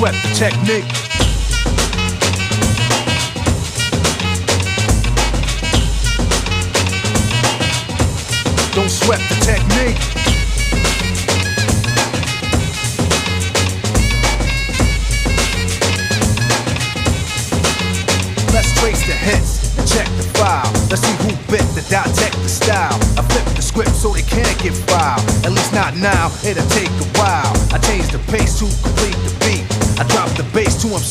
sweat the technique. Don't sweat the technique. Let's trace the hits and check the file. Let's see who bit the dissect the style. I flip the script so they can't get filed. At least not now, it'll take a while. I change the pace to complete the beat. I drop the bass to 'em.